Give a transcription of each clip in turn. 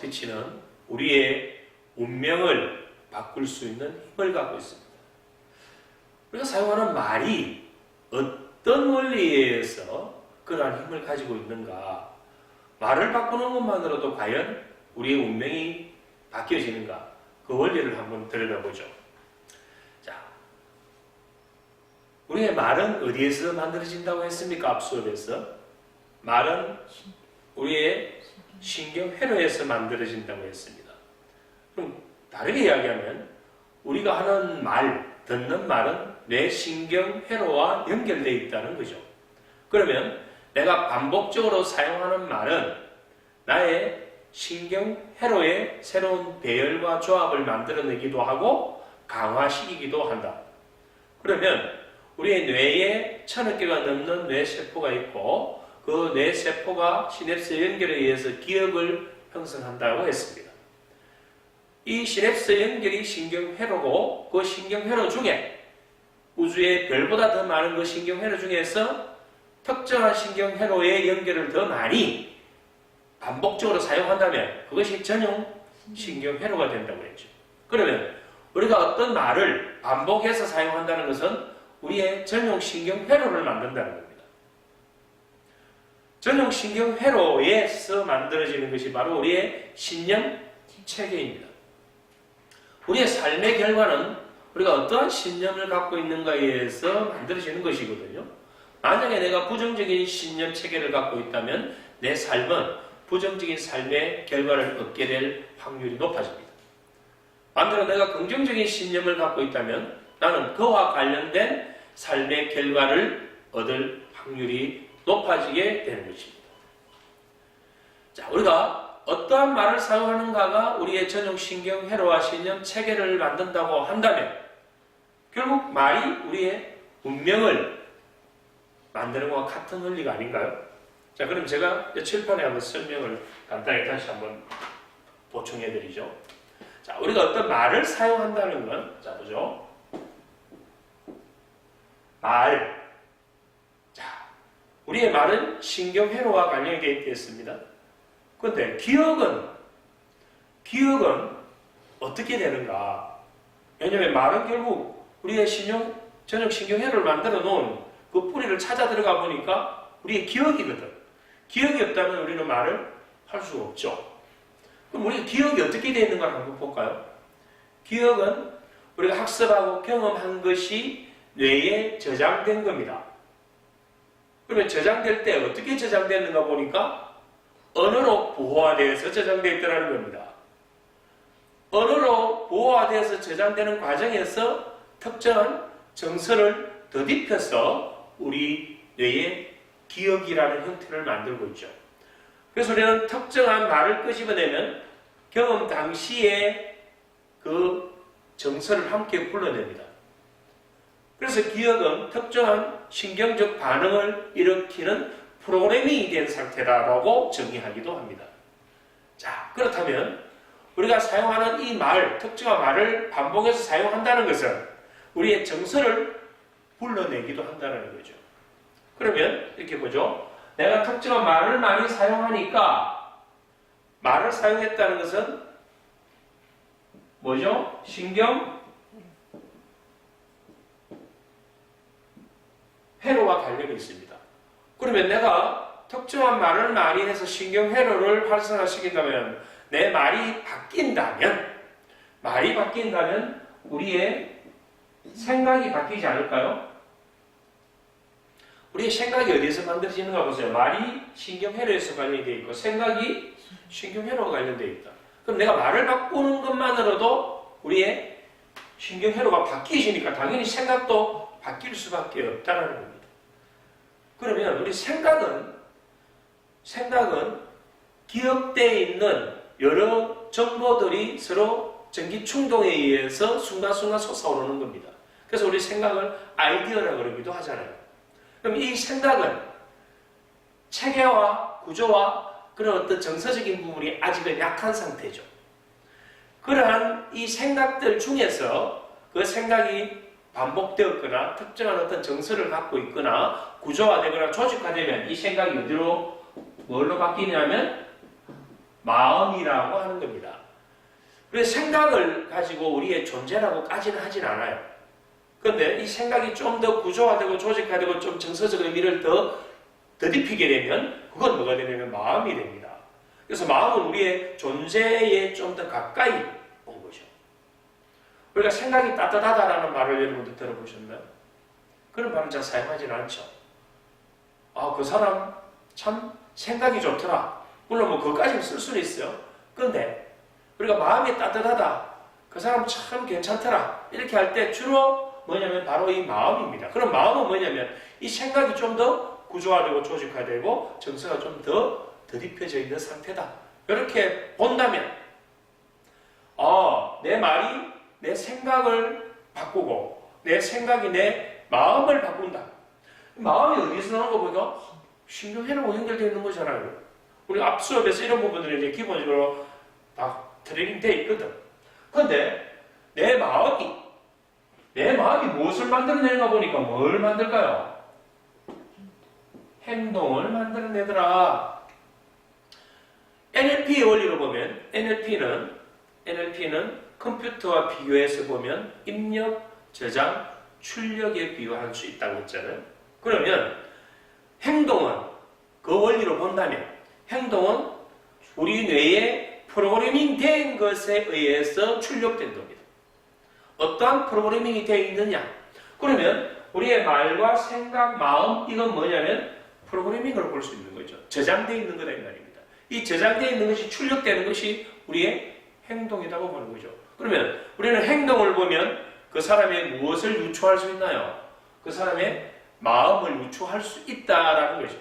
스피치는 우리의 운명을 바꿀 수 있는 힘을 갖고 있습니다. 우리가 사용하는 말이 어떤 원리에 의해서 그러한 힘을 가지고 있는가, 말을 바꾸는 것만으로도 과연 우리의 운명이 바뀌어지는가, 그 원리를 한번 들여다보죠. 자, 우리의 말은 어디에서 만들어진다고 했습니까? 앞 수업에서 말은 우리의 신경회로에서 만들어진다고 했습니다. 그럼 다르게 이야기하면 우리가 하는 말, 듣는 말은 뇌 신경회로와 연결되어 있다는 거죠. 그러면 내가 반복적으로 사용하는 말은 나의 신경회로에 새로운 배열과 조합을 만들어내기도 하고 강화시키기도 한다. 그러면 우리의 뇌에 1000여 개가 넘는 뇌세포가 있고 그 뇌세포가 시냅스 연결에 의해서 기억을 형성한다고 했습니다. 이 시냅스 연결이 신경회로고 그 신경회로 중에 우주의 별보다 더 많은 그 신경회로 중에서 특정한 신경회로의 연결을 더 많이 반복적으로 사용한다면 그것이 전용 신경회로가 된다고 했죠. 그러면 우리가 어떤 말을 반복해서 사용한다는 것은 우리의 전용 신경회로를 만든다는 겁니다. 전용 신경회로에서 만들어지는 것이 바로 우리의 신념체계입니다. 우리의 삶의 결과는 우리가 어떠한 신념을 갖고 있는가에 의해서 만들어지는 것이거든요. 만약에 내가 부정적인 신념체계를 갖고 있다면 내 삶은 부정적인 삶의 결과를 얻게 될 확률이 높아집니다. 반대로 내가 긍정적인 신념을 갖고 있다면 나는 그와 관련된 삶의 결과를 얻을 확률이 높아지게 되는 것입니다. 자, 우리가 어떠한 말을 사용하는가가 우리의 전용 신경회로와 신념 체계를 만든다고 한다면 결국 말이 우리의 운명을 만드는 것과 같은 원리가 아닌가요? 자, 그럼 제가 칠판에 한번 설명을 간단히 다시 한번 보충해 드리죠. 자, 우리가 어떤 말을 사용한다는 건, 자, 보죠. 말. 자, 우리의 말은 신경회로와 관련이 되어 있습니다. 그런데 기억은 어떻게 되는가? 왜냐하면 말은 결국 우리의 전용 신경회로를 만들어 놓은 그 뿌리를 찾아 들어가 보니까 우리의 기억이거든. 기억이 없다면 우리는 말을 할 수가 없죠. 그럼 우리 기억이 어떻게 되어 있는가 한번 볼까요? 기억은 우리가 학습하고 경험한 것이 뇌에 저장된 겁니다. 그러면 저장될 때 어떻게 저장됐는가 보니까 언어로 보호화되어서 저장되어 있다는 겁니다. 언어로 보호화되어서 저장되는 과정에서 특정한 정서를 덧입혀서 우리 뇌에 기억이라는 형태를 만들고 있죠. 그래서 우리는 특정한 말을 끄집어내면 경험 당시에 그 정서를 함께 불러냅니다. 그래서 기억은 특정한 신경적 반응을 일으키는 프로그래밍이 된 상태다라고 정의하기도 합니다. 자, 그렇다면 우리가 사용하는 이 말, 특정한 말을 반복해서 사용한다는 것은 우리의 정서를 불러내기도 한다는 거죠. 그러면 이렇게 보죠. 내가 특정한 말을 많이 사용하니까 말을 사용했다는 것은 뭐죠? 신경 회로와 관련이 있습니다. 그러면 내가 특정한 말을 많이 해서 신경 회로를 활성화시킨다면 내 말이 바뀐다면 우리의 생각이 바뀌지 않을까요? 우리의 생각이 어디에서 만들어지는가 보세요. 말이 신경회로에서 관련이 되어 있고 생각이 신경회로와 관련되어 있다. 그럼 내가 말을 바꾸는 것만으로도 우리의 신경회로가 바뀌시니까 당연히 생각도 바뀔 수밖에 없다는 겁니다. 그러면 우리 생각은 기억되어 있는 여러 정보들이 서로 전기 충동에 의해서 순간순간 솟아오르는 겁니다. 그래서 우리 생각을 아이디어라고 그러기도 하잖아요. 그럼 이 생각은 체계와 구조와 그런 어떤 정서적인 부분이 아직은 약한 상태죠. 그러한 이 생각들 중에서 그 생각이 반복되었거나 특정한 어떤 정서를 갖고 있거나 구조화되거나 조직화되면 이 생각이 뭘로 바뀌냐면 마음이라고 하는 겁니다. 그래서 생각을 가지고 우리의 존재라고까지는 하진 않아요. 그런데 이 생각이 좀 더 구조화되고 조직화되고 좀 정서적 의미를 더 덧입히게 되면 그건 뭐가 되냐면 마음이 됩니다. 그래서 마음은 우리의 존재에 좀 더 가까이 온 거죠. 우리가 생각이 따뜻하다라는 말을 여러분들 들어보셨나요? 그런 말을 잘 사용하지는 않죠. 아, 그 사람 참 생각이 좋더라. 물론 뭐 그것까지는 쓸 수는 있어요. 그런데 우리가 마음이 따뜻하다. 그 사람 참 괜찮더라. 이렇게 할 때 주로 뭐냐면 바로 이 마음입니다. 그럼 마음은 뭐냐면 이 생각이 좀 더 구조화되고 조직화되고 정서가 좀 더 덧입혀져 있는 상태다. 이렇게 본다면 내 말이 내 생각을 바꾸고 내 생각이 내 마음을 바꾼다. 마음이 어디서 나온 거 보니까 신경회로하고 연결되어 있는 거잖아요. 우리 앞 수업에서 이런 부분들이 이제 기본적으로 다 트레이닝 돼 있거든. 그런데 내 마음이 무엇을 만들어내는가 보니까 뭘 만들까요? 행동을 만들어내더라. NLP의 원리로 보면 NLP는 컴퓨터와 비교해서 보면 입력, 저장, 출력에 비유할 수 있다고 했잖아요. 그러면 행동은 그 원리로 본다면 행동은 우리 뇌에 프로그래밍 된 것에 의해서 출력된 겁니다. 어떠한 프로그래밍이 되어 있느냐? 그러면 우리의 말과 생각, 마음 이건 뭐냐면 프로그래밍을 볼 수 있는 거죠. 저장되어 있는 거다 이 말입니다. 이 저장되어 있는 것이 출력되는 것이 우리의 행동이라고 보는 거죠. 그러면 우리는 행동을 보면 그 사람의 무엇을 유추할 수 있나요? 그 사람의 마음을 유추할 수 있다라는 거죠.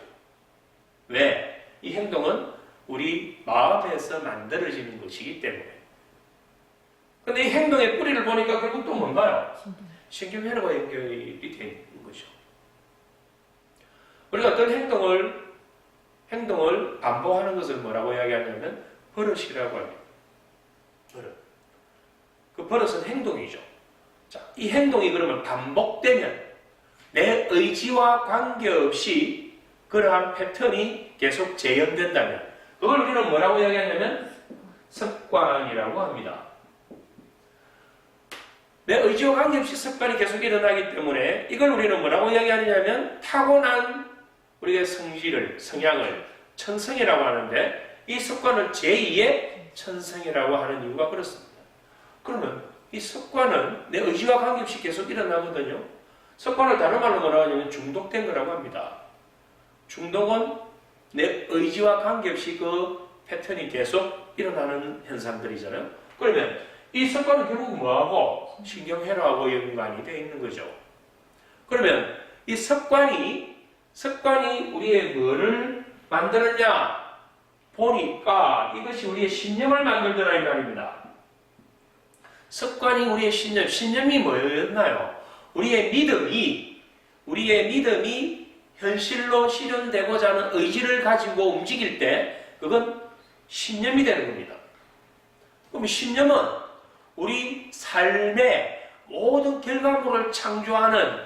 왜? 이 행동은 우리 마음에서 만들어지는 것이기 때문에. 근데 이 행동의 뿌리를 보니까 결국 또 뭔가요? 신경회로가 연결이 되어 있는 거죠. 우리가 어떤 행동을 반복하는 것을 뭐라고 이야기하냐면 버릇이라고 합니다. 버릇. 그 버릇은 행동이죠. 자, 이 행동이 그러면 반복되면 내 의지와 관계없이 그러한 패턴이 계속 재현된다면 그걸 우리는 뭐라고 이야기하냐면 습관이라고 합니다. 내 의지와 관계없이 습관이 계속 일어나기 때문에 이걸 우리는 뭐라고 이야기하냐면 타고난 우리의 성향을 천성이라고 하는데 이 습관을 제2의 천성이라고 하는 이유가 그렇습니다. 그러면 이 습관은 내 의지와 관계없이 계속 일어나거든요. 습관을 다른 말로 뭐라고 하냐면 중독된 거라고 합니다. 중독은 내 의지와 관계없이 그 패턴이 계속 일어나는 현상들이잖아요. 그러면 이 습관은 결국 뭐하고? 신경회로하고 연관이 되어 있는 거죠. 그러면 이 습관이 우리의 뭐를 만들었냐? 보니까 이것이 우리의 신념을 만들더라 이 말입니다. 습관이 우리의 신념이 뭐였나요? 우리의 믿음이 현실로 실현되고자 하는 의지를 가지고 움직일 때 그건 신념이 되는 겁니다. 그럼 신념은 우리 삶의 모든 결과물을 창조하는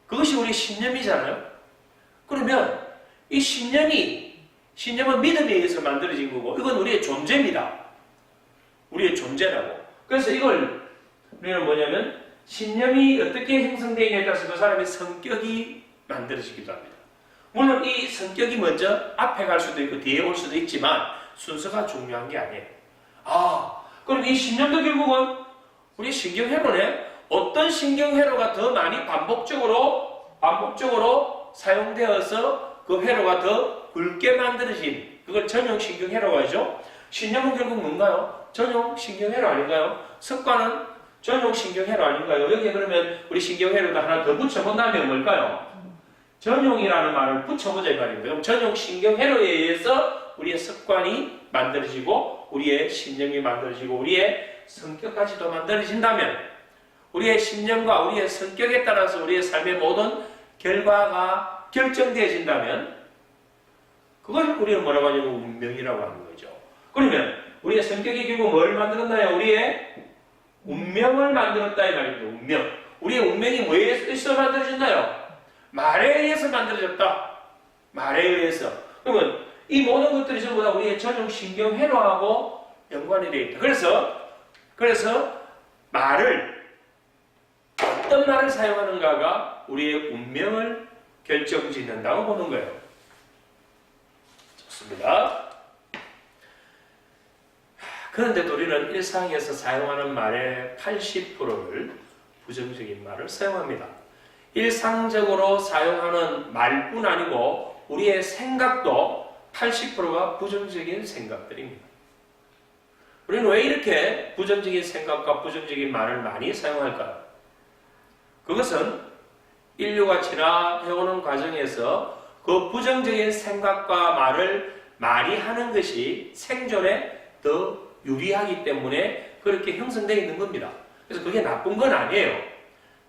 그것이 우리 신념이잖아요. 그러면 이 신념은 믿음에 의해서 만들어진 거고 이건 우리의 존재입니다. 우리의 존재라고. 그래서 이걸 우리는 뭐냐면 신념이 어떻게 형성되느냐에 따라서 그 사람의 성격이 만들어지기도 합니다. 물론 이 성격이 먼저 앞에 갈 수도 있고 뒤에 올 수도 있지만 순서가 중요한 게 아니에요. 그럼 이 신념도 결국은 우리 신경회로네. 어떤 신경회로가 더 많이 반복적으로 사용되어서 그 회로가 더 굵게 만들어진 그걸 전용 신경회로가 하죠. 신념은 결국 뭔가요? 전용 신경회로 아닌가요? 습관은 전용 신경회로 아닌가요? 여기에 그러면 우리 신경회로도 하나 더 붙여본다면 뭘까요? 전용이라는 말을 붙여보자 이 말입니다. 그럼 전용 신경회로에 의해서 우리의 습관이 만들어지고 우리의 신념이 만들어지고 우리의 성격까지도 만들어진다면 우리의 신념과 우리의 성격에 따라서 우리의 삶의 모든 결과가 결정되어진다면 그걸 우리는 뭐라고 하냐면 운명이라고 하는 거죠. 그러면 우리의 성격이 결국 뭘 만들었나요? 우리의 운명을 만들었다 이 말입니다. 운명. 우리의 운명이 뭐에 의해서 만들어졌나요? 말에 의해서 만들어졌다. 말에 의해서. 그러면 이 모든 것들이 전부 다 우리의 전용 신경회로하고 연관이 되어 있다. 그래서 말을, 어떤 말을 사용하는가가 우리의 운명을 결정짓는다고 보는 거예요. 좋습니다. 그런데 우리는 일상에서 사용하는 말의 80%를 부정적인 말을 사용합니다. 일상적으로 사용하는 말뿐 아니고 우리의 생각도 80%가 부정적인 생각들입니다. 우리는 왜 이렇게 부정적인 생각과 부정적인 말을 많이 사용할까요? 그것은 인류가 진화해오는 과정에서 그 부정적인 생각과 말을 많이 하는 것이 생존에 더 유리하기 때문에 그렇게 형성되어 있는 겁니다. 그래서 그게 나쁜 건 아니에요.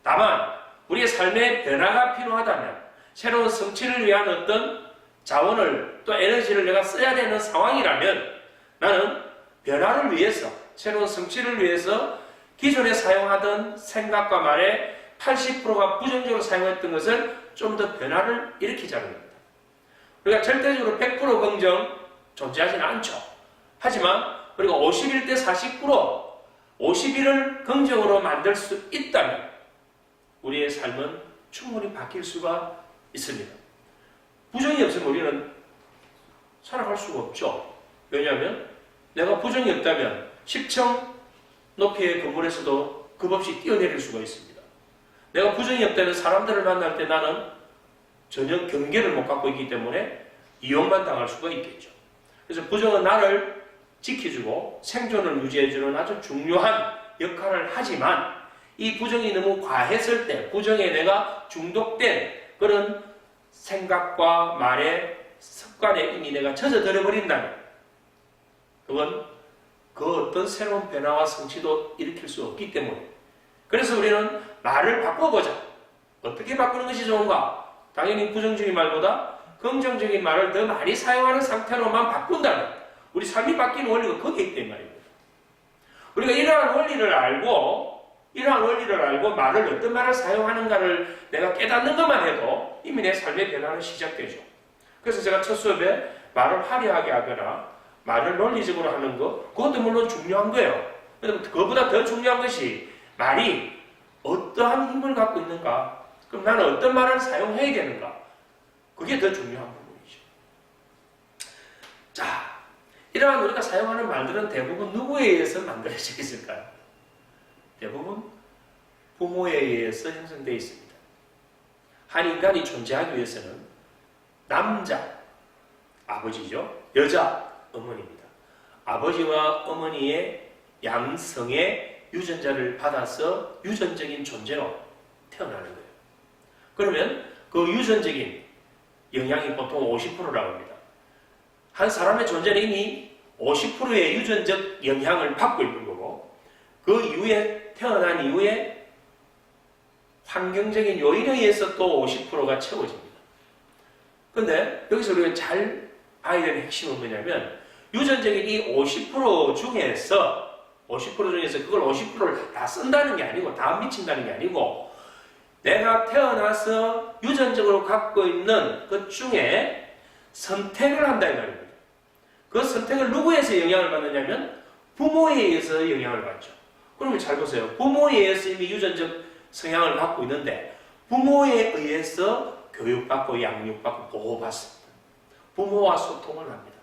다만 우리의 삶에 변화가 필요하다면, 새로운 성취를 위한 어떤 자원을 또 에너지를 내가 써야 되는 상황이라면, 나는 변화를 위해서, 새로운 성취를 위해서 기존에 사용하던 생각과 말의 80%가 부정적으로 사용했던 것을 좀 더 변화를 일으키자는 겁니다. 우리가 절대적으로 100% 긍정 존재하지는 않죠. 하지만 우리가 51대 49로 51을 긍정으로 만들 수 있다면 우리의 삶은 충분히 바뀔 수가 있습니다. 부정이 없으면 우리는 살아갈 수가 없죠. 왜냐하면 내가 부정이 없다면 10층 높이의 건물에서도 겁없이 뛰어내릴 수가 있습니다. 내가 부정이 없다면 사람들을 만날 때 나는 전혀 경계를 못 갖고 있기 때문에 이용만 당할 수가 있겠죠. 그래서 부정은 나를 지켜주고 생존을 유지해주는 아주 중요한 역할을 하지만, 이 부정이 너무 과했을 때, 부정에 내가 중독된 그런 생각과 말의 습관에 이미 내가 젖어들어 버린다면 그건 그 어떤 새로운 변화와 성취도 일으킬 수 없기 때문에, 그래서 우리는 말을 바꿔보자. 어떻게 바꾸는 것이 좋은가? 당연히 부정적인 말보다 긍정적인 말을 더 많이 사용하는 상태로만 바꾼다면 우리 삶이 바뀌는 원리가 거기에 있단 말입니다. 우리가 이러한 원리를 알고 말을 어떤 말을 사용하는가를 내가 깨닫는 것만 해도 이미 내 삶의 변화는 시작되죠. 그래서 제가 첫 수업에 말을 화려하게 하거나 말을 논리적으로 하는 것, 그것도 물론 중요한 거예요. 그것보다 더 중요한 것이 말이 어떠한 힘을 갖고 있는가, 그럼 나는 어떤 말을 사용해야 되는가, 그게 더 중요한 부분이죠. 자, 이러한 우리가 사용하는 말들은 대부분 누구에 의해서 만들어져 있을까요? 대부분 부모에 의해서 형성되어 있습니다. 한 인간이 존재하기 위해서는 남자, 아버지죠. 여자, 어머니입니다. 아버지와 어머니의 양성의 유전자를 받아서 유전적인 존재로 태어나는 거예요. 그러면 그 유전적인 영향이 보통 50%라고 합니다. 한 사람의 존재는 이미 50%의 유전적 영향을 받고 있는 거고, 그 이후에 태어난 이후에 환경적인 요인에 의해서 또 50%가 채워집니다. 근데 여기서 우리가 잘 봐야 되는 핵심은 뭐냐면, 유전적인 이 50% 중에서 그걸 50%를 다 쓴다는 게 아니고, 다 미친다는 게 아니고, 내가 태어나서 유전적으로 갖고 있는 것 중에 선택을 한다 이 말입니다. 그 선택을 누구에서 영향을 받느냐면 부모에 의해서 영향을 받죠. 그러면 잘 보세요. 부모에 의해서 이미 유전적 성향을 갖고 있는데, 부모에 의해서 교육받고 양육받고 보호받습니다. 부모와 소통을 합니다.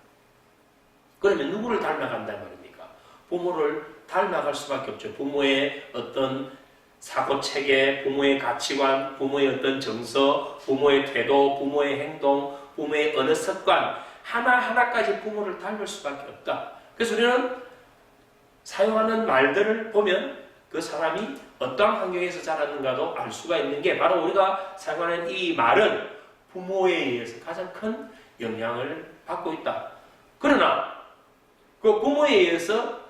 그러면 누구를 닮아간단 말입니까? 부모를 닮아갈 수밖에 없죠. 부모의 어떤 사고체계, 부모의 가치관, 부모의 어떤 정서, 부모의 태도, 부모의 행동, 부모의 언어 습관, 하나하나까지 부모를 닮을 수밖에 없다. 그래서 우리는 사용하는 말들을 보면 그 사람이 어떠한 환경에서 자랐는가도 알 수가 있는 게, 바로 우리가 사용하는 이 말은 부모에 의해서 가장 큰 영향을 받고 있다. 그러나 그 부모에 의해서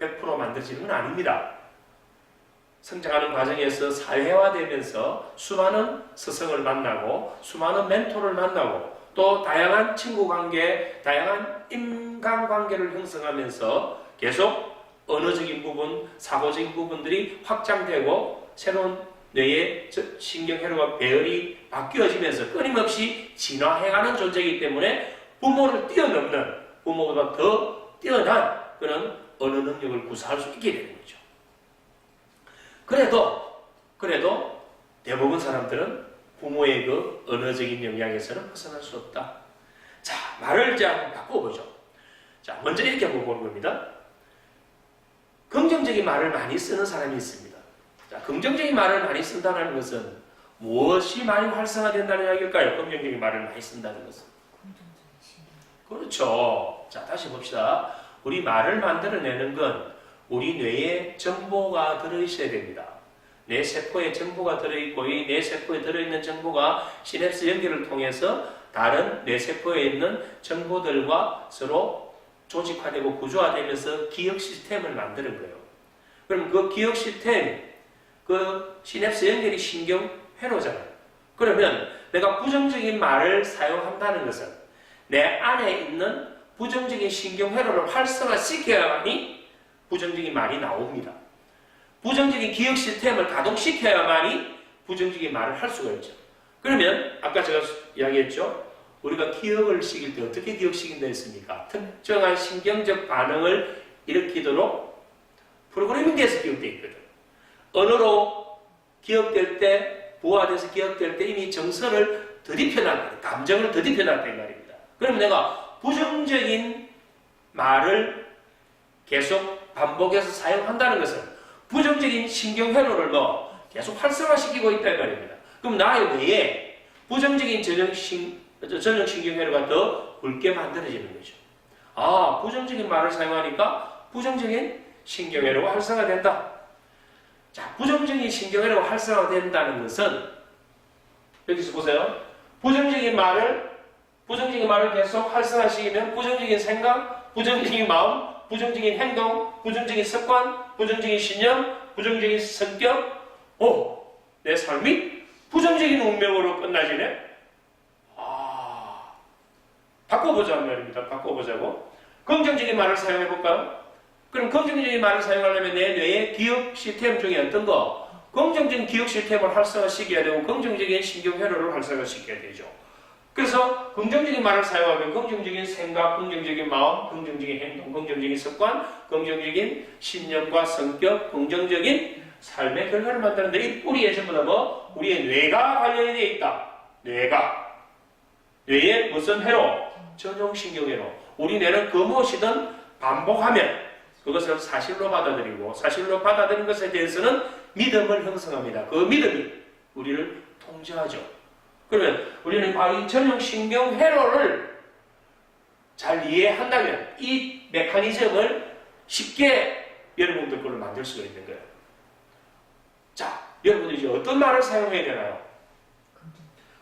100% 만들어지는 건 아닙니다. 성장하는 과정에서 사회화되면서 수많은 스승을 만나고 수많은 멘토를 만나고 또 다양한 친구관계, 다양한 인간관계를 형성하면서 계속 언어적인 부분, 사고적인 부분들이 확장되고 새로운 뇌의 신경회로가 배열이 바뀌어지면서 끊임없이 진화해가는 존재이기 때문에 부모를 뛰어넘는, 부모보다 더 뛰어난 그런 언어 능력을 구사할 수 있게 되는 거죠. 그래도 대부분 사람들은 부모의 그 언어적인 영향에서는 벗어날 수 없다. 자, 말을 이제 한번 바꿔보죠. 자, 먼저 이렇게 한번 보는 겁니다. 긍정적인 말을 많이 쓰는 사람이 있습니다. 자, 긍정적인 말을 많이 쓴다는 것은 무엇이 많이 활성화된다는 이야기일까요? 긍정적인 말을 많이 쓴다는 것은. 그렇죠. 자, 다시 봅시다. 우리 말을 만들어내는 건 우리 뇌에 정보가 들어있어야 됩니다. 뇌 세포에 정보가 들어있고 이 뇌 세포에 들어있는 정보가 시냅스 연결을 통해서 다른 뇌 세포에 있는 정보들과 서로 조직화되고 구조화되면서 기억 시스템을 만드는 거예요. 그럼 그 기억 시스템, 그 시냅스 연결이 신경회로잖아요. 그러면 내가 부정적인 말을 사용한다는 것은 내 안에 있는 부정적인 신경회로를 활성화시켜야만이 부정적인 말이 나옵니다. 부정적인 기억 시스템을 가동시켜야만이 부정적인 말을 할 수가 있죠. 그러면 아까 제가 이야기했죠. 우리가 기억을 시킬 때 어떻게 기억시킨다 했습니까? 특정한 신경적 반응을 일으키도록 프로그래밍 돼서 기억되어 있거든. 언어로 기억될 때, 부화돼서 기억될 때 이미 정서를 더딥혀놨다, 감정을 더딥혀놨다는 말입니다. 그럼 내가 부정적인 말을 계속 반복해서 사용한다는 것은 부정적인 신경회로를 계속 활성화시키고 있다는 말입니다. 그럼 나의 뇌에 부정적인 전형신경회로가 더 굵게 만들어지는 거죠. 아, 부정적인 말을 사용하니까 부정적인 신경회로가 활성화된다. 자, 부정적인 신경회로가 활성화된다는 것은 여기서 보세요. 부정적인 말을 계속 활성화시키면 부정적인 생각, 부정적인 마음, 부정적인 행동, 부정적인 습관, 부정적인 신념, 부정적인 성격, 내 삶이 부정적인 운명으로 끝나지네? 바꿔보자는 말입니다. 바꿔보자고. 긍정적인 말을 사용해볼까요? 그럼 긍정적인 말을 사용하려면 내 뇌의 기억 시스템 중에 어떤 거? 긍정적인 기억 시스템을 활성화시켜야 되고 긍정적인 신경회로를 활성화시켜야 되죠. 그래서 긍정적인 말을 사용하면 긍정적인 생각, 긍정적인 마음, 긍정적인 행동, 긍정적인 습관, 긍정적인 신념과 성격, 긍정적인 삶의 결과를 만드는데 이 뿌리에 전부 다 우리의 뇌가 관련이 되어 있다. 뇌의 무슨 회로? 전형신경회로. 우리 뇌는 그 무엇이든 반복하면 그것을 사실로 받아들이고 사실로 받아들인 것에 대해서는 믿음을 형성합니다. 그 믿음이 우리를 통제하죠. 그러면 우리는 바로 이 전형신경회로를 잘 이해한다면 이 메커니즘을 쉽게 여러분들 걸로 만들 수가 있는 거예요. 자, 여러분들이 이제 어떤 말을 사용해야 되나요?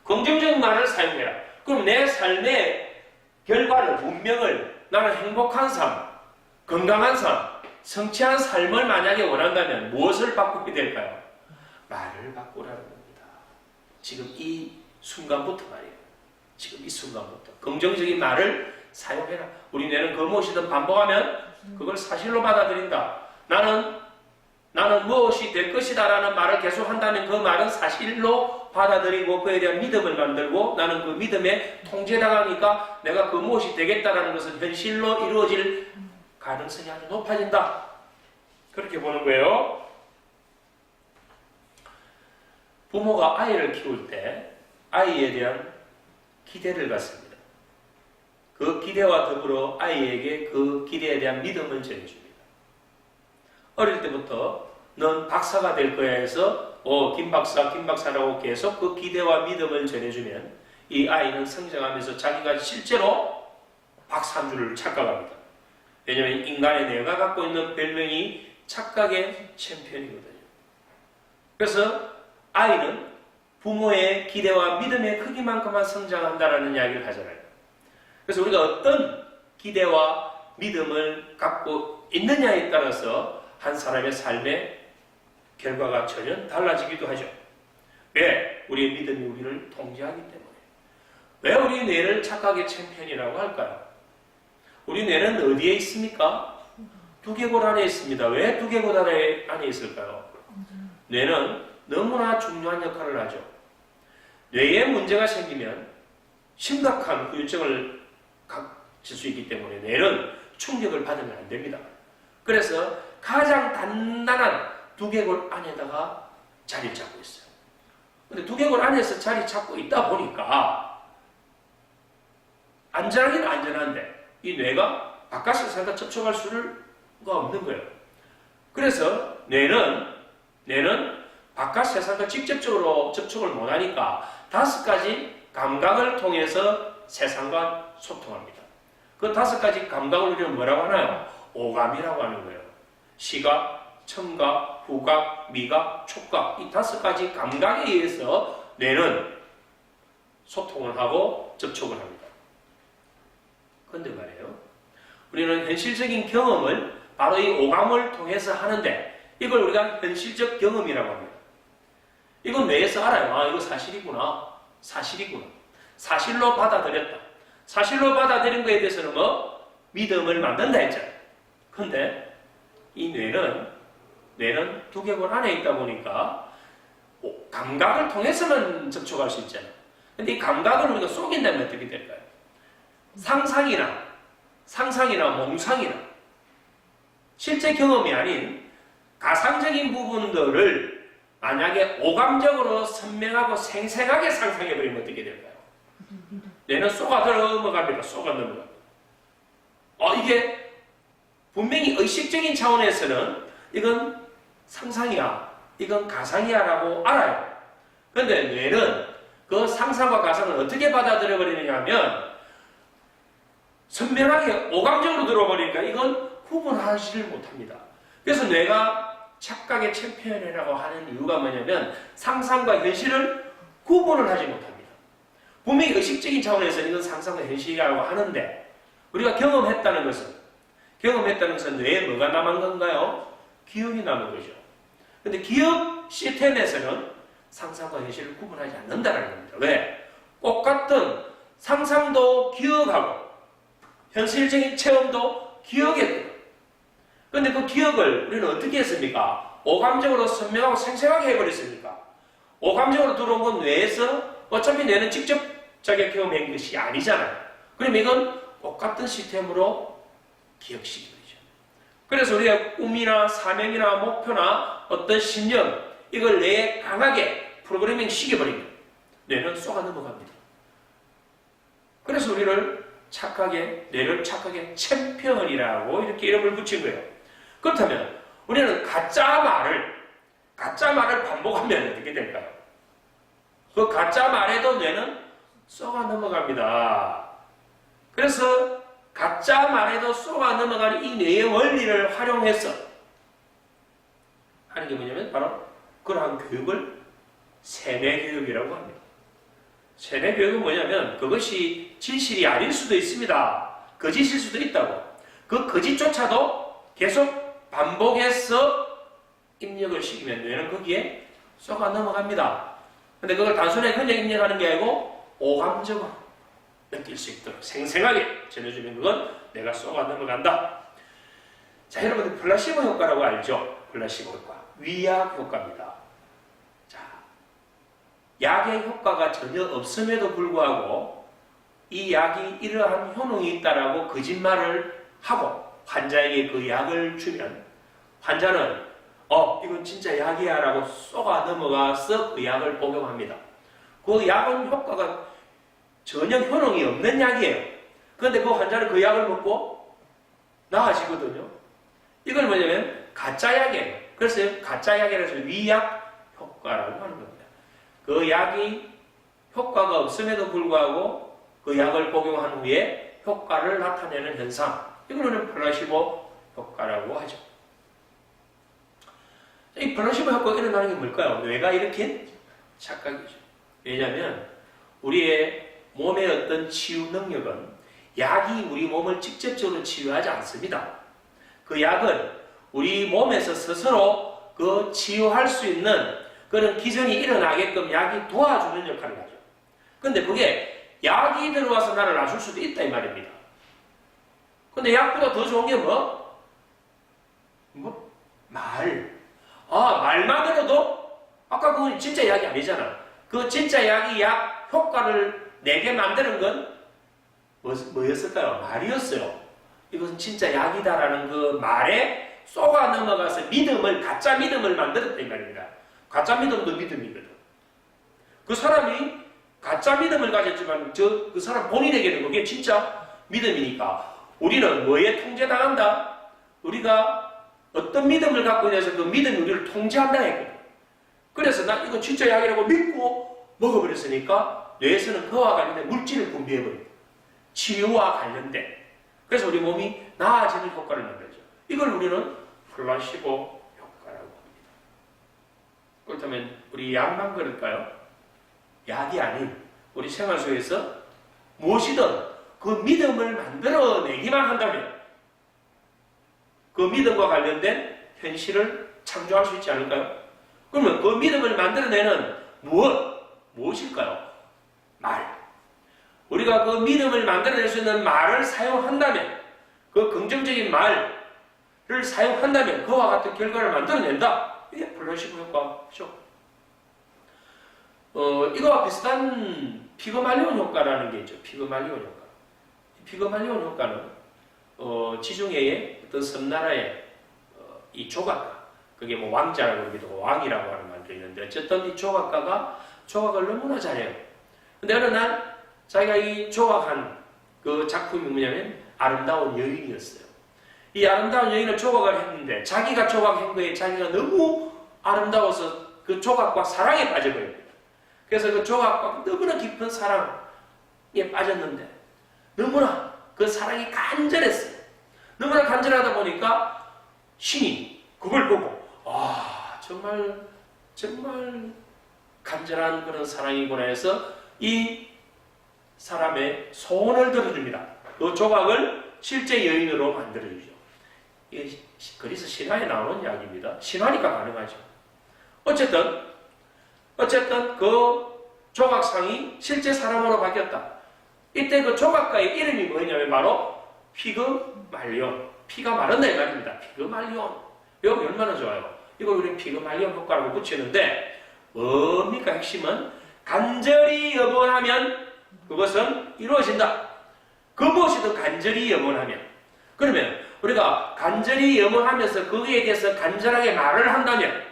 긍정적인 말을 사용해라. 그럼 내 삶의 결과를, 운명을 나는 행복한 삶, 건강한 삶, 성취한 삶을 만약에 원한다면 무엇을 바꾸게 될까요? 말을 바꾸라는 겁니다. 지금 이 순간부터 말이에요. 지금 이 순간부터 긍정적인 말을 사용해라. 우리 뇌는 그 무엇이든 반복하면 그걸 사실로 받아들인다. 나는 무엇이 될 것이다 라는 말을 계속 한다면 그 말은 사실로 받아들이고 그에 대한 믿음을 만들고 나는 그 믿음에 통제당하니까 내가 그 무엇이 되겠다라는 것은 현실로 이루어질 가능성이 아주 높아진다. 그렇게 보는 거예요. 부모가 아이를 키울 때 아이에 대한 기대를 갖습니다. 그 기대와 더불어 아이에게 그 기대에 대한 믿음을 전해줍니다. 어릴 때부터 넌 박사가 될 거야 해서 김 박사라고 계속 그 기대와 믿음을 전해주면 이 아이는 성장하면서 자기가 실제로 박사인 줄을 착각합니다. 왜냐하면 인간의 뇌가 갖고 있는 별명이 착각의 챔피언이거든요. 그래서 아이는 부모의 기대와 믿음의 크기만큼만 성장한다라는 이야기를 하잖아요. 그래서 우리가 어떤 기대와 믿음을 갖고 있느냐에 따라서 한 사람의 삶의 결과가 전혀 달라지기도 하죠. 왜? 우리의 믿음이 우리를 통제하기 때문에. 왜 우리 뇌를 착각의 챔피언이라고 할까요? 우리 뇌는 어디에 있습니까? 두개골 안에 있습니다. 왜 두개골 안에 있을까요? 뇌는 너무나 중요한 역할을 하죠. 뇌에 문제가 생기면 심각한 후유증을 질 수 있기 때문에 뇌는 충격을 받으면 안 됩니다. 그래서 가장 단단한 두개골 안에다가 자리를 잡고 있어요. 근데 두개골 안에서 자리 잡고 있다 보니까 안전하긴 안전한데 이 뇌가 바깥 세상과 접촉할 수가 없는 거예요. 그래서 뇌는 바깥 세상과 직접적으로 접촉을 못하니까 5가지 감각을 통해서 세상과 소통합니다. 그 5가지 감각을 우리는 뭐라고 하나요? 오감이라고 하는 거예요. 시각, 청각, 후각, 미각, 촉각 이 5가지 감각에 의해서 뇌는 소통을 하고 접촉을 합니다. 그런데 말이에요. 우리는 현실적인 경험을 바로 이 오감을 통해서 하는데 이걸 우리가 현실적 경험이라고 합니다. 이건 뇌에서 알아요. 아, 이거 사실이구나. 사실이구나. 사실로 받아들였다. 사실로 받아들인 거에 대해서는 뭐 믿음을 만든다 했잖아요. 근데 이 뇌는 두개골 안에 있다 보니까 감각을 통해서만 접촉할 수 있잖아요. 근데 이 감각을 우리가 속인다면 어떻게 될까요? 상상이나 몽상이나 실제 경험이 아닌 가상적인 부분들을 만약에 오감적으로 선명하고 생생하게 상상해버리면 어떻게 될까요? 뇌는 쏘가 넘어갑니다. 이게 분명히 의식적인 차원에서는 이건 상상이야, 이건 가상이야 라고 알아요. 그런데 뇌는 그 상상과 가상을 어떻게 받아들여 버리느냐 하면 선명하게 오감적으로 들어버리니까 이건 구분하지를 못합니다. 그래서 뇌가 착각의 챔피언이라고 하는 이유가 뭐냐면 상상과 현실을 구분을 하지 못합니다. 분명히 의식적인 차원에서 이건 상상과 현실이라고 하는데 우리가 경험했다는 것은 뇌에 뭐가 남은 건가요? 기억이 남은 거죠. 근데 기억 시스템에서는 상상과 현실을 구분하지 않는다는 겁니다. 왜? 똑같은 상상도 기억하고 현실적인 체험도 기억해요. 그런데 그 기억을 우리는 어떻게 했습니까? 오감적으로 선명하고 생생하게 해버렸습니까? 오감적으로 들어온 건 뇌에서 어차피 뇌는 직접 자기가 경험한 것이 아니잖아요. 그럼 이건 똑같은 시스템으로 기억시켜버리죠. 그래서 우리가 꿈이나 사명이나 목표나 어떤 신념 이걸 뇌에 강하게 프로그래밍 시켜버립니다. 뇌는 쏘가 넘어갑니다. 그래서 뇌를 착하게 챔피언이라고 이렇게 이름을 붙인 거예요. 그렇다면 우리는 가짜 말을 반복하면 어떻게 될까요? 그 가짜 말에도 뇌는 쏘가 넘어갑니다. 그래서 가짜 말에도 쏘가 넘어가는 이 뇌의 원리를 활용해서 하는 게 뭐냐면 바로 그러한 교육을 세뇌 교육이라고 합니다. 세뇌 교육은 뭐냐면 그것이 진실이 아닐 수도 있습니다. 거짓일 수도 있다고. 그 거짓조차도 계속 반복해서 입력을 시키면 뇌는 거기에 쏘가 넘어갑니다. 근데 그걸 단순하게 그냥 입력하는 게 아니고 오감적으로 느낄 수 있도록 생생하게 전해주면 그건 내가 쏘가 넘어간다. 자, 여러분들 플라시보 효과라고 알죠? 플라시보 효과. 위약 효과입니다. 자, 약의 효과가 전혀 없음에도 불구하고 이 약이 이러한 효능이 있다라고 거짓말을 하고 환자에게 그 약을 주면 환자는 이건 진짜 약이야 라고 쏘가 넘어가서 그 약을 복용합니다. 그 약은 효과가 전혀 효능이 없는 약이에요. 그런데 그 환자는 그 약을 먹고 나아지거든요. 이걸 뭐냐면 가짜 약이에요. 그래서 가짜 약이라서 위약 효과라고 하는 겁니다. 그 약이 효과가 없음에도 불구하고 그 약을 복용한 후에 효과를 나타내는 현상, 이거는 플라시보 효과라고 하죠. 이 플라시보 효과가 일어나는 게 뭘까요? 뇌가 일으킨 착각이죠. 왜냐하면 우리의 몸의 어떤 치유 능력은 약이 우리 몸을 직접적으로 치유하지 않습니다. 그 약은 우리 몸에서 스스로 그 치유할 수 있는 그런 기전이 일어나게끔 약이 도와주는 역할을 하죠. 근데 그게 약이 들어와서 나를 놔줄 수도 있다 이 말입니다. 근데 약보다 더 좋은 게 뭐? 말. 말만으로도 아까 그건 진짜 약이 아니잖아. 그 진짜 약이 약 효과를 내게 만드는 건 뭐였을까요? 말이었어요. 이것은 진짜 약이다라는 그 말에 쏘가 넘어가서 가짜 믿음을 만들었다 이 말입니다. 가짜 믿음도 믿음이거든. 그 사람이 가짜 믿음을 가졌지만 그 사람 본인에게는 그게 진짜 믿음이니까 우리는 뭐에 통제당한다? 우리가 어떤 믿음을 갖고 있어서 그 믿음이 우리를 통제한다 했거든. 그래서 나 이거 진짜 약이라고 믿고 먹어버렸으니까 뇌에서는 그와 관련된 물질을 분비해버립니다. 치유와 관련된. 그래서 우리 몸이 나아지는 효과를 만들죠. 이걸 우리는 플라시보 효과라고 합니다. 그렇다면 우리 약만 그럴까요? 약이 아닌 우리 생활 속에서 무엇이든 그 믿음을 만들어내기만 한다면 그 믿음과 관련된 현실을 창조할 수 있지 않을까요? 그러면 그 믿음을 만들어내는 무엇일까요? 말. 우리가 그 믿음을 만들어낼 수 있는 말을 사용한다면, 그 긍정적인 말을 사용한다면 그와 같은 결과를 만들어낸다. 이게 플라시보 효과죠. 이거와 비슷한 피그말리온 효과라는 게 있죠. 피그말리온 효과. 피그말리온 효과는 지중해의 어떤 섬나라의 이 조각가, 그게 뭐 왕자라고 하기도 하고 왕이라고 하는 말도 있는데 어쨌든 이 조각가가 조각을 너무나 잘해요. 근데 어느 날 자기가 이 조각한 그 작품이 뭐냐면 아름다운 여인이었어요. 이 아름다운 여인을 조각을 했는데 자기가 조각한 거에 자기가 너무 아름다워서 그 조각과 사랑에 빠져버립니다. 그래서 그 조각과 너무나 깊은 사랑에 빠졌는데 너무나 그 사랑이 간절했어요. 너무나 간절하다 보니까 신이 그걸 보고 정말 간절한 그런 사랑이구나 해서 이 사람의 소원을 들어줍니다. 그 조각을 실제 여인으로 만들어주죠. 이게 그리스 신화에 나오는 이야기입니다. 신화니까 가능하죠. 어쨌든 그 조각상이 실제 사람으로 바뀌었다. 이때 그 조각가의 이름이 뭐냐면 바로 피그말리온. 피가 마른다 이 말입니다. 피그말리온. 여기 얼마나 좋아요. 이걸 우리는 피그말리온 효과라고 붙이는데 뭡니까? 핵심은 간절히 염원하면 그것은 이루어진다. 그 무엇이든 간절히 염원하면. 그러면 우리가 간절히 염원하면서 거기에 대해서 간절하게 말을 한다면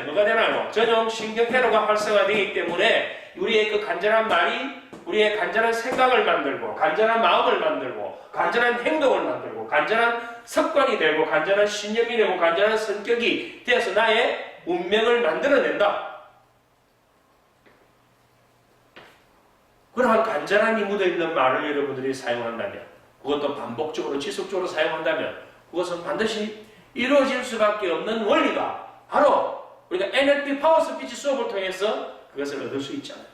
뭐가 되나요? 전용 신경회로가 활성화되기 때문에 우리의 그 간절한 말이 우리의 간절한 생각을 만들고 간절한 마음을 만들고 간절한 행동을 만들고 간절한 습관이 되고 간절한 신념이 되고 간절한 성격이 되어서 나의 운명을 만들어낸다. 그러한 간절함이 묻어있는 말을 여러분들이 사용한다면, 그것도 반복적으로 지속적으로 사용한다면 그것은 반드시 이루어질 수밖에 없는 원리가 바로 우리가 NLP 파워 스피치 수업을 통해서 그것을 얻을 수 있잖아요.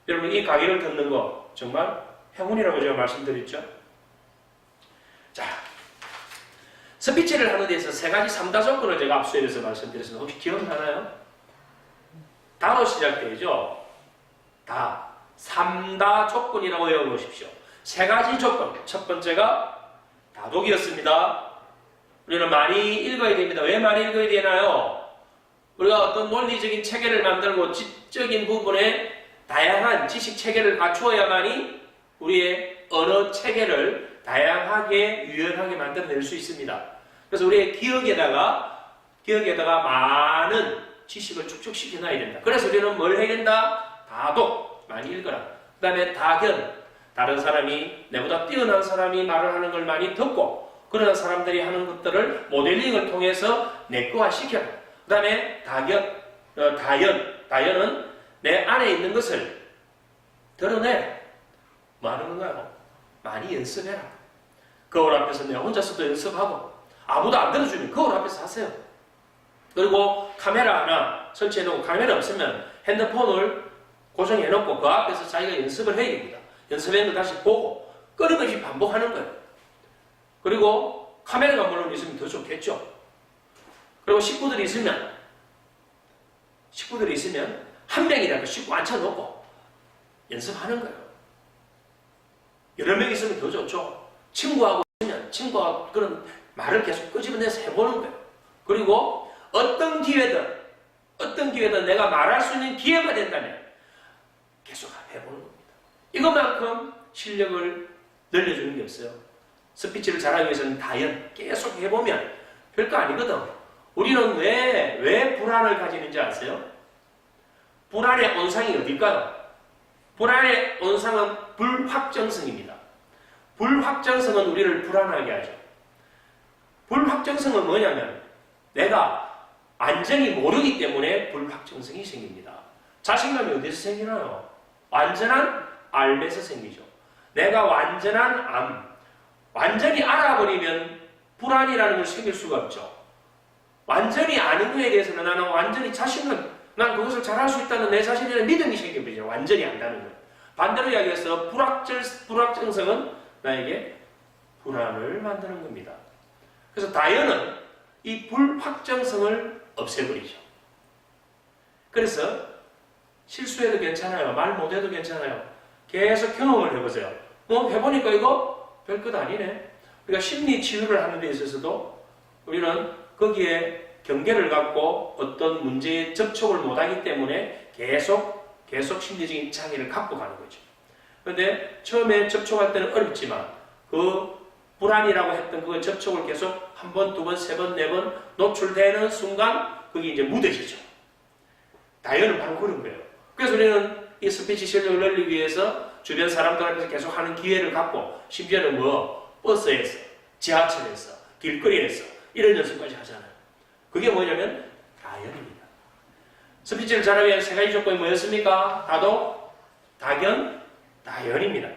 여러분 이 강의를 듣는 거 정말 행운이라고 제가 말씀드렸죠. 자, 스피치를 하는 데서 세 가지 3다 조건을 제가 앞서에서 말씀드렸습니다. 혹시 기억나나요? 다로 시작되죠. 다. 3다 조건이라고 외워놓으십시오. 세 가지 조건. 첫 번째가 다독이었습니다. 우리는 많이 읽어야 됩니다. 왜 많이 읽어야 되나요? 우리가 어떤 논리적인 체계를 만들고 지적인 부분에 다양한 지식 체계를 갖추어야만이 우리의 언어 체계를 다양하게 유연하게 만들어낼 수 있습니다. 그래서 우리의 기억에다가 많은 지식을 축적시켜 놔야 된다. 그래서 우리는 뭘 해야 된다? 다독, 많이 읽어라. 그 다음에 다견, 다른 사람이 내보다 뛰어난 사람이 말을 하는 걸 많이 듣고 그런 사람들이 하는 것들을 모델링을 통해서 내꺼화시켜라. 그 다음에 다연은 내 안에 있는 것을 드러내. 뭐 하는 건가요? 많이 연습해라. 거울 앞에서 내가 혼자서도 연습하고 아무도 안 들어주면 거울 앞에서 하세요. 그리고 카메라 하나 설치해놓고 카메라 없으면 핸드폰을 고정해놓고 그 앞에서 자기가 연습을 해야 됩니다. 연습해서 다시 보고 끊임없이 반복하는 거예요. 그리고 카메라가 물론 있으면 더 좋겠죠. 그리고 식구들이 있으면 한 명이라도 식구 앉혀놓고 연습하는 거예요. 여러 명 있으면 더 좋죠. 친구하고 있으면 친구하고 그런 말을 계속 끄집어내서 해보는 거예요. 그리고 어떤 기회든 어떤 기회든 내가 말할 수 있는 기회가 된다면 계속 해보는 겁니다. 이것만큼 실력을 늘려주는 게 없어요. 스피치를 잘하기 위해서는 다연 계속 해보면 별거 아니거든. 우리는 왜 불안을 가지는지 아세요? 불안의 온상이 어딜까요? 불안의 온상은 불확정성입니다. 불확정성은 우리를 불안하게 하죠. 불확정성은 뭐냐면 내가 완전히 모르기 때문에 불확정성이 생깁니다. 자신감이 어디서 생기나요? 완전한 알에서 생기죠. 내가 완전히 알아버리면 불안이라는 걸 생길 수가 없죠. 완전히 아는 거에 대해서는 나는 완전히 난 그것을 잘할 수 있다는 내 자신에 대한 믿음이 생겨버리죠. 완전히 안다는 거. 반대로 이야기해서 불확정성은 나에게 불안을 만드는 겁니다. 그래서 다연은 이 불확정성을 없애버리죠. 그래서 실수해도 괜찮아요. 말 못해도 괜찮아요. 계속 경험을 해보세요. 해보니까 이거 별것 아니네. 우리가 심리 치유를 하는 데 있어서도 우리는 거기에 경계를 갖고 어떤 문제에 접촉을 못하기 때문에 계속 심리적인 장애를 갖고 가는 거죠. 그런데 처음에 접촉할 때는 어렵지만 그 불안이라고 했던 그 접촉을 계속 한 번, 두 번, 세 번, 네 번 노출되는 순간 그게 이제 무뎌지죠. 다연은 바로 그런 거예요. 그래서 우리는 이 스피치 실력을 늘리기 위해서 주변 사람들 앞에서 계속 하는 기회를 갖고 심지어는 버스에서, 지하철에서, 길거리에서 이런 연습까지 하잖아요. 그게 뭐냐면 다연입니다. 스피치를 잘하기 위한 세 가지 조건이 뭐였습니까? 다도, 다견, 다연입니다.